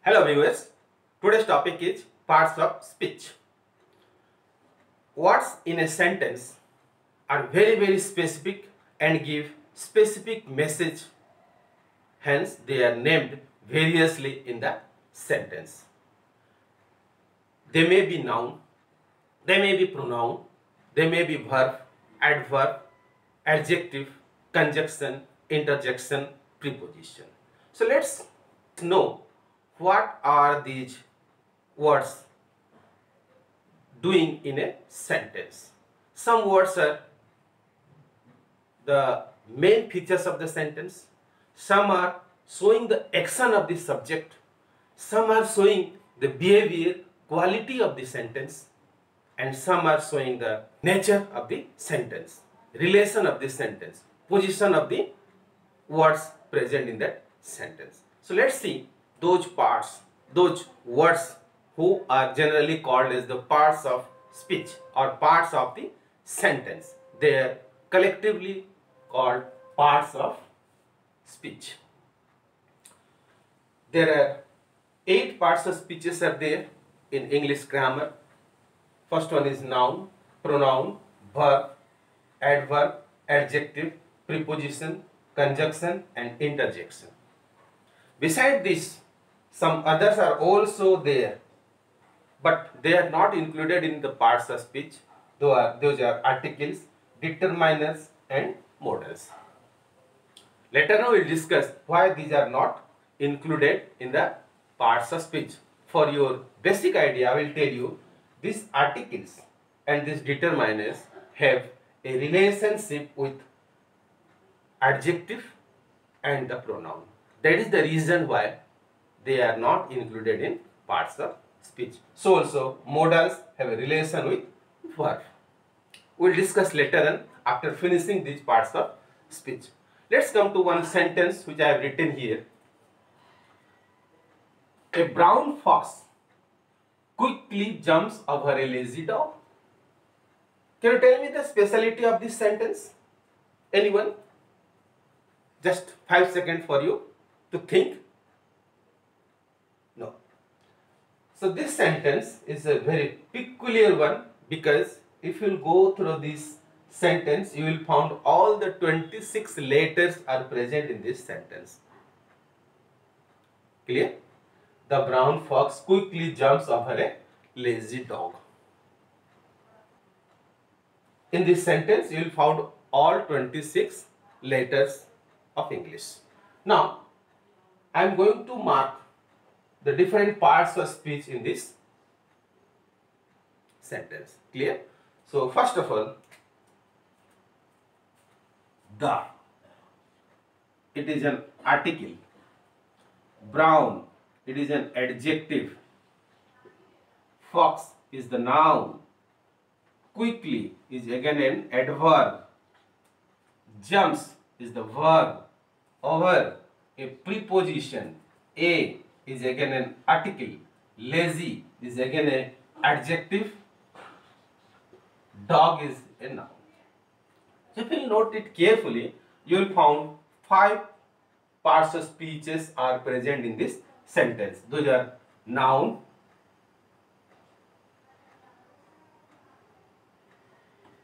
Hello viewers, today's topic is parts of speech. Words in a sentence are very specific and give specific message, hence they are named variously in the sentence. They may be noun, they may be pronoun, they may be verb, adverb, adjective, conjunction, interjection, preposition. So let's know what are these words doing in a sentence. Some words are the main features of the sentence, some are showing the action of the subject, some are showing the behavior, quality of the sentence, and some are showing the nature of the sentence, relation of the sentence, position of the words present in that sentence. So let's see those parts, those words who are generally called as the parts of speech or parts of the sentence. They are collectively called parts of speech. There are 8 parts of speeches are there in English grammar. First one is noun, pronoun, verb, adverb, adjective, preposition, conjunction and interjection. Beside this, some others are also there, but they are not included in the parts of speech. Those are articles, determiners and modals. Later on we will discuss why these are not included in the parts of speech. For your basic idea, I will tell you these articles and these determiners have a relationship with adjective and the pronoun. That is the reason why they are not included in parts of speech. So also modals have a relation with verb. We will discuss later on after finishing these parts of speech. Let's come to one sentence which I have written here. A brown fox quickly jumps over a lazy dog. Can you tell me the speciality of this sentence? Anyone? Just 5 seconds for you to think. No. So this sentence is a very peculiar one, because if you go through this sentence, you will find all the 26 letters are present in this sentence. Clear? The brown fox quickly jumps over a lazy dog. In this sentence, you will find all 26 letters of English. Now, I am going to mark the different parts of speech in this sentence. Clear? So, first of all, the, it is an article. Brown, it is an adjective. Fox is the noun. Quickly is again an adverb. Jumps is the verb. Over, a preposition. A is again an article. Lazy is again an adjective. Dog is a noun. So if you note it carefully, you will find 5 parts of speeches are present in this sentence. Those are noun,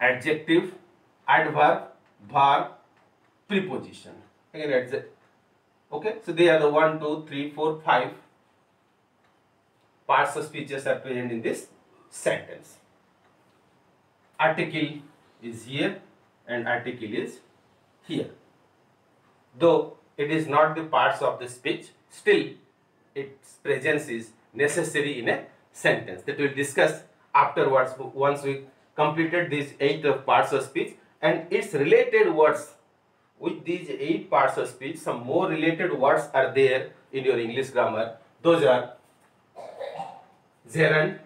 adjective, adverb, verb, preposition. Again, adjective. Okay, so they are the 1, 2, 3, 4, 5 parts of speeches are present in this sentence. Article is here and article is here. Though it is not the parts of the speech, still its presence is necessary in a sentence. That we will discuss afterwards once we completed these 8 parts of speech and its related words. With these 8 parts of speech, some more related words are there in your English grammar. Those are gerund,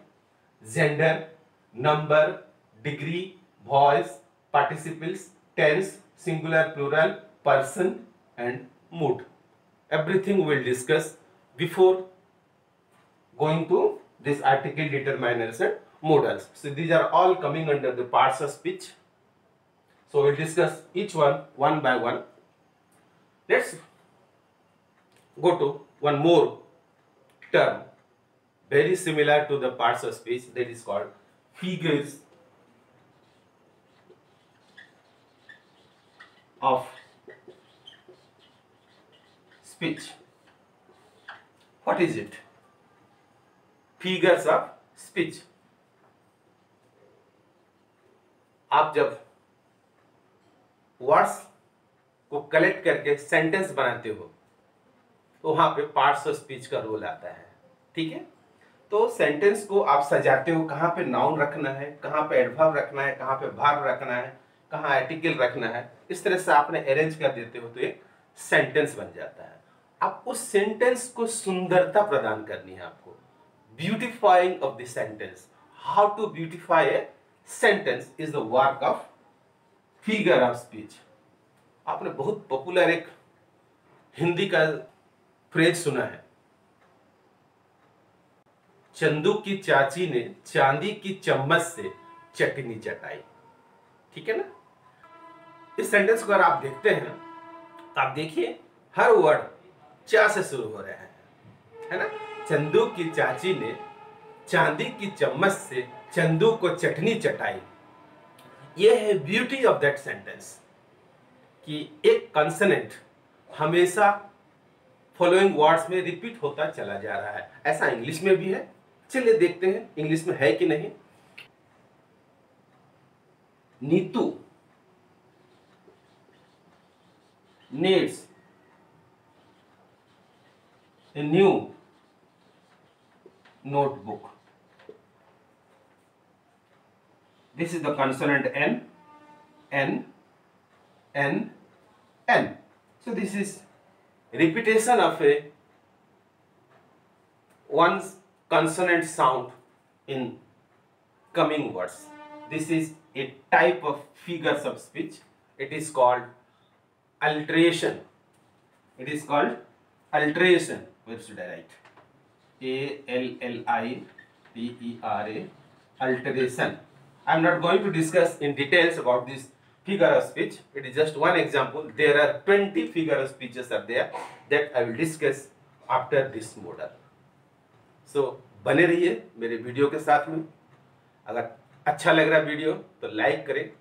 gender, number, degree, voice, participles, tense, singular, plural, person and mood. Everything we will discuss before going to this article, determiners and modals. So these are all coming under the parts of speech. So we will discuss each one by one. Let's go to one more term very similar to the parts of speech, that is called figures of speech. What is it? Figures of speech. आप जब words को collect करके sentence बनाते हो तो वहां पे parts of speech का रोल आता है, ठीक है। तो सेंटेंस को आप सजाते हो, कहाँ पे नाउन रखना है, कहाँ पे एडवर्ब रखना है, कहाँ पे वर्ब रखना है, कहाँ आर्टिकल रखना है, इस तरह से आपने अरेंज कर देते हो तो एक सेंटेंस बन जाता है। अब उस सेंटेंस को सुंदरता प्रदान करनी है आपको, beautifying of the sentence. How to beautify a sentence is the work of figure of speech. आपने बहुत पॉपुलर एक हिंदी का फ्रेज सुना है, चंदू की चाची ने चांदी की चम्मच से चटनी चटाई, ठीक है ना। इस सेंटेंस को अगर आप देखते हैं तो आप देखिए हर वर्ड चा से शुरू हो रहे हैं, है ना। चंदू की चाची ने चांदी की चम्मच से चंदू को चटनी चटाई। यह है ब्यूटी ऑफ दैट सेंटेंस कि एक कंसोनेंट हमेशा फॉलोइंग वर्ड्स में रिपीट होता चला जा रहा है। ऐसा इंग्लिश में भी है, चलिए देखते हैं इंग्लिश में है कि नहीं। Neetu needs a new notebook. This is the consonant N, N, N, N. So this is repetition of a one consonant sound in coming words. This is a type of figures of speech. It is called alteration. It is called alteration. Where should I write? A-L-L-I-T-E-R-A. Alteration. I am not going to discuss in details about this figure of speech. It is just one example. There are 20 figure of speeches are there that I will discuss after this model. So बने रहिए मेरे video के साथ में। अगर अच्छा लग रहा वीडियो तो लाइक करें,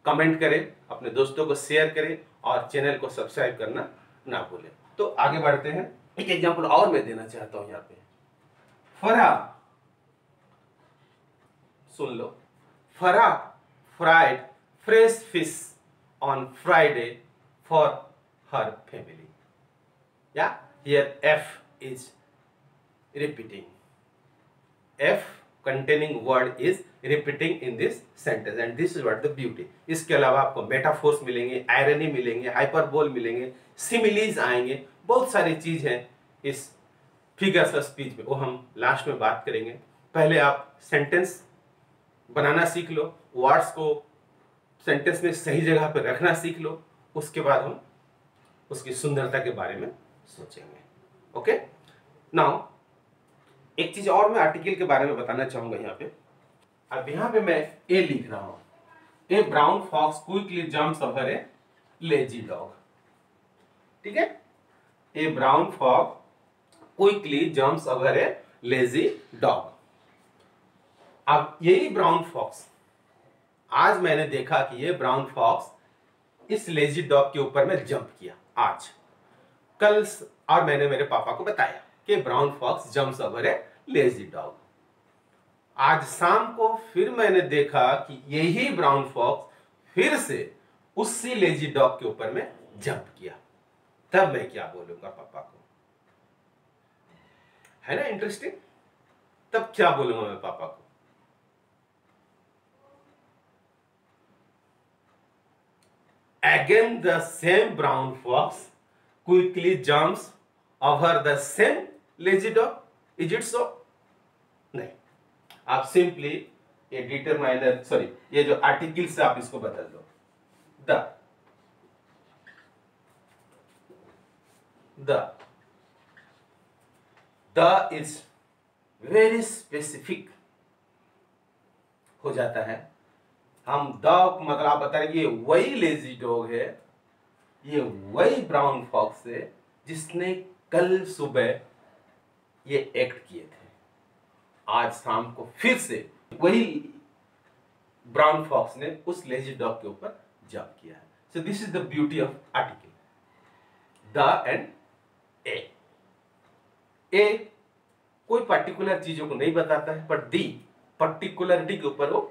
कमेंट करें, अपने दोस्तों को शेयर करें और चैनल को सब्सक्राइब करना ना भूलें। तो आगे बढ़ते हैं। एक एग्जांपल और मैं देना चाहता हूं यहाँ पे। फराह, सुन लो। Farah fried fresh fish on Friday for her family. या here F is repeating, F containing word is repeating in this sentence and this is what the beauty. इसके अलावा आपको मेटाफोर्स मिलेंगे, आयरनी मिलेंगे, हाइपरबोल मिलेंगे, सिमिलीज आएंगे, बहुत सारी चीज हैं इस फिगर्स ऑफ स्पीच में, वो हम लास्ट में बात करेंगे। पहले आप सेंटेंस बनाना सीख लो, वर्ड्स को सेंटेंस में सही जगह पर रखना सीख लो, उसके बाद हम उसकी सुंदरता के बारे में सोचेंगे। ओके, नाउ एक चीज और मैं आर्टिकल के बारे में बताना चाहूंगा यहाँ पे। अब यहाँ पे मैं ए लिख रहा हूं, a brown fox quickly jumps over a lazy dog, ठीक है। A brown fox quickly jumps over a lazy dog. अब यही ब्राउन फॉक्स, आज मैंने देखा कि ये ब्राउन फॉक्स इस लेजी डॉग के ऊपर में जंप किया आज, कल, और मैंने मेरे पापा को बताया कि brown fox jumps over a lazy dog. आज शाम को फिर मैंने देखा कि यही ब्राउन फॉक्स फिर से उसी लेजी डॉग के ऊपर में जंप किया। तब मैं क्या बोलूंगा पापा को, है ना इंटरेस्टिंग। तब क्या बोलूंगा मैं पापा को, again the same brown fox quickly jumps over the same lazy dog, is it so? नहीं, आप सिंपली ये डिटरमाइनर, सॉरी, ये जो आर्टिकल से आप इसको बदल दो। द इज वेरी स्पेसिफिक हो जाता है। हम द मतलब आप बता रहे ये वही लेजी डॉग है, ये वही ब्राउन फॉक्स है जिसने कल सुबह ये एक्ट किए थे। आज शाम को फिर से वही ब्राउन फॉक्स ने उस लेजी डॉग के ऊपर जंप किया है। So this is the beauty of article the and a. A कोई पर्टिकुलर चीजों को नहीं बताता है, पर दी पर्टिकुलरिटी के ऊपर वो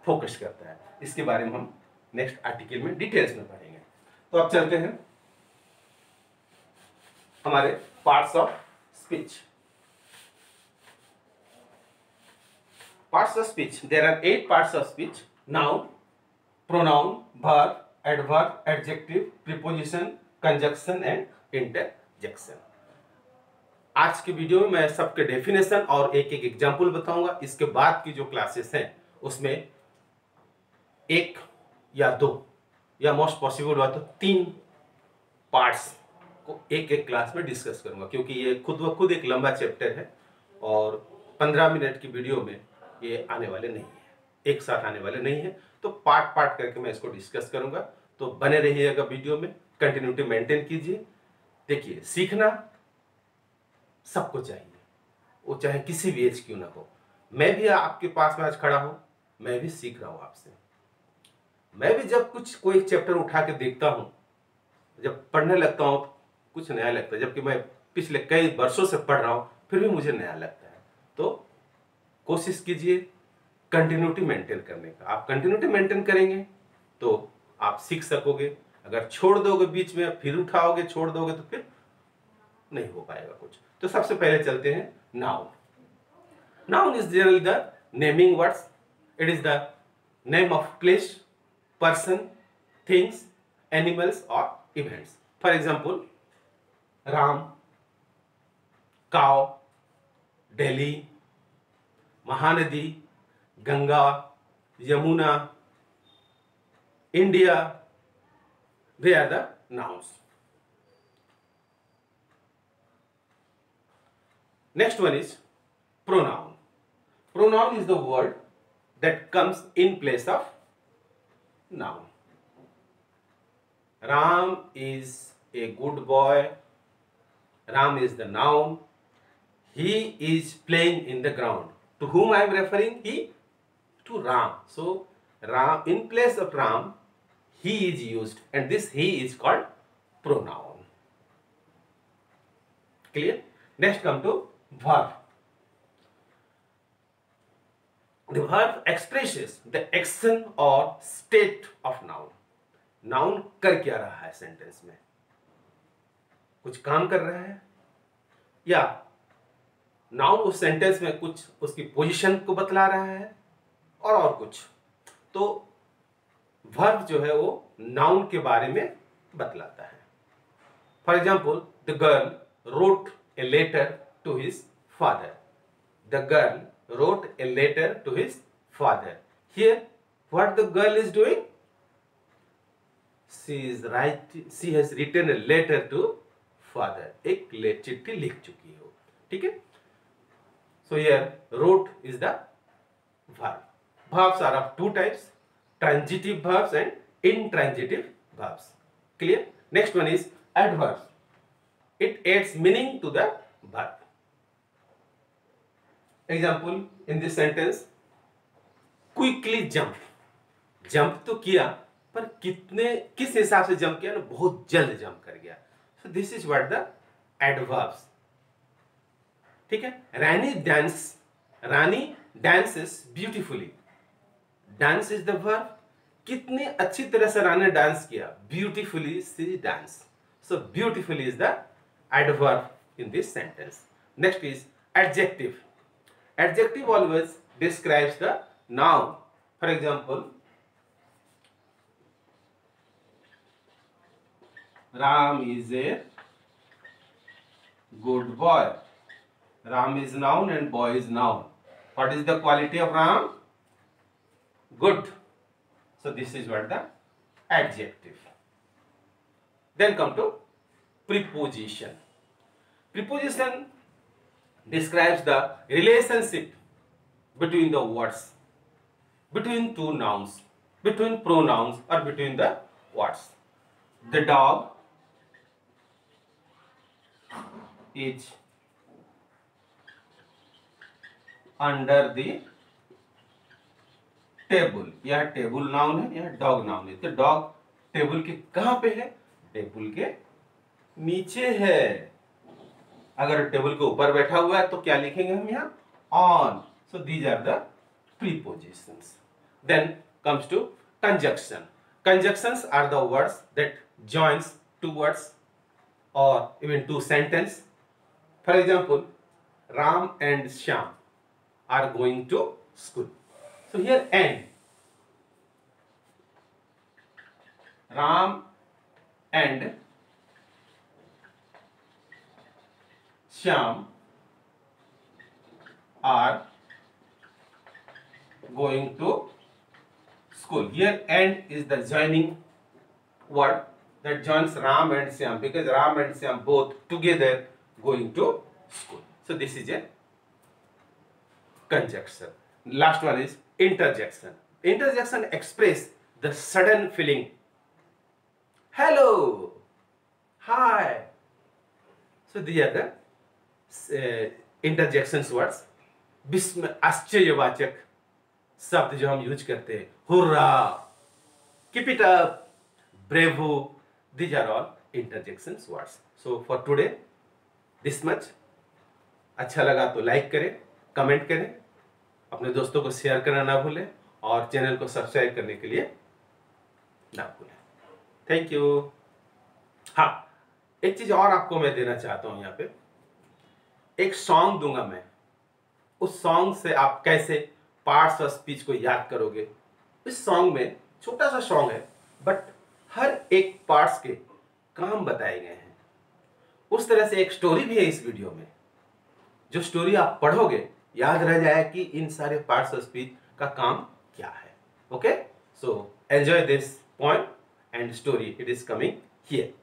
फोकस करता है। इसके बारे में हम नेक्स्ट आर्टिकल में डिटेल्स में पढ़ेंगे। तो अब चलते हैं हमारे parts of speech. Parts of speech. There are 8 parts of speech: noun, pronoun, verb, adverb, adjective, preposition, conjunction and interjection. आज की वीडियो में मैं सबके डेफिनेशन और एक एक एग्जाम्पल बताऊंगा। इसके बाद की जो क्लासेस हैं उसमें एक या दो या मोस्ट पॉसिबल हुआ तो 3 पार्ट्स को एक एक क्लास में डिस्कस करूंगा, क्योंकि ये खुद व खुद एक लंबा चैप्टर है और 15 मिनट की वीडियो में ये आने वाले नहीं है, एक साथ आने वाले नहीं है। तो पार्ट पार्ट करके मैं इसको डिस्कस करूंगा। तो बने रहिएगा वीडियो में, कंटिन्यूटी मेंटेन कीजिए। देखिए, सीखना सबको चाहिए, वो चाहे किसी भी एज क्यों ना हो। मैं भी आपके पास में आज खड़ा हूं, मैं भी सीख रहा हूं आपसे। मैं भी जब कोई चैप्टर उठा के देखता हूं, जब पढ़ने लगता हूं, कुछ नया लगता है। जबकि मैं पिछले कई वर्षों से पढ़ रहा हूं, फिर भी मुझे नया लगता है। तो कोशिश कीजिए कंटिन्यूटी मेंटेन करने का। आप कंटिन्यूटी मेंटेन करेंगे तो आप सीख सकोगे। अगर छोड़ दोगे बीच में, फिर उठाओगे, छोड़ दोगे, तो फिर नहीं हो पाएगा कुछ। तो सबसे पहले चलते हैं noun. Noun is generally the naming words. It is the name of place, person, things, animals और इवेंट्स। फॉर एग्जाम्पल, राम, काव, Delhi, Mahanadi, Ganga, Yamuna, India, they are the nouns. Next one is pronoun. Pronoun is the word that comes in place of noun. Ram is a good boy. Ram is the noun. He is playing in the ground. To whom I am referring? He, to Ram. So Ram, in place of Ram, he is used, and this he is called pronoun. Clear? Next come to verb. The verb expresses the action or state of noun. Noun कर क्या रहा है sentence में? कुछ काम कर रहा है, या नाउन उस सेंटेंस में कुछ उसकी पोजीशन को बतला रहा है और कुछ। तो वर्ब जो है वो नाउन के बारे में बतलाता है। For example, the girl wrote a letter to his father. The girl wrote a letter to his father. Here what the girl is doing? She has written a letter to father. एक चिट्ठी लिख चुकी हो। ठीक है। So here wrote is the verb. Verbs are of 2 types: transitive verbs and intransitive verbs. Clear? Next one is adverbs. It adds meaning to the verb. Example in this sentence: quickly jump. Jump तो किया, पर किस हिसाब से jump किया ना, बहुत जल्द जंप कर गया। So this is what the adverbs. ठीक है। रानी dances beautifully. Dance is the verb. कितनी अच्छी तरह से रानी डांस किया, beautifully she dance. So beautifully is the adverb in this sentence. Next is adjective. Adjective always describes the noun. For example, Ram is a good boy. Ram is noun and boy is noun. What is the quality of Ram? Good. So this is what the adjective. Then come to preposition. Preposition describes the relationship between the words, between two nouns, between pronouns, or between the words. The dog is under the table, यह table noun है, यह dog noun है। तो dog table के कहां पे है? Table के नीचे है। अगर टेबल के ऊपर बैठा हुआ है तो क्या लिखेंगे हम यहाँ? On. So these are the prepositions. Then comes to conjunction. Conjunctions are the words that joins two words or even two sentence. For example, Ram and Shyam are going to school. So here and, Ram and Shyam are going to school. Here and is the joining word that joins Ram and Shyam, because Ram and Shyam both together going to school. So this is a conjunction. Last one is interjection. Interjection express the sudden feeling. Hello, hi. So these are the interjections words. विस्मय, आश्चर्यवाचक शब्द जो हम use करते हैं, hurray, keep it up, bravo, these are all interjections words. So for today this much. अच्छा लगा तो like करें, कमेंट करें, अपने दोस्तों को शेयर करना ना भूलें और चैनल को सब्सक्राइब करने के लिए ना भूलें। Thank you. हाँ, एक चीज और आपको मैं देना चाहता हूं, यहाँ पे एक सॉन्ग दूंगा मैं। उस सॉन्ग से आप कैसे पार्ट्स ऑफ स्पीच को याद करोगे। इस सॉन्ग में छोटा सा सॉन्ग है, बट हर एक पार्ट्स के काम बताए गए हैं। उस तरह से एक स्टोरी भी है इस वीडियो में। जो स्टोरी आप पढ़ोगे याद रह जाए कि इन सारे पार्ट्स ऑफ स्पीच का काम क्या है। Okay, so enjoy this point and story, it is coming here.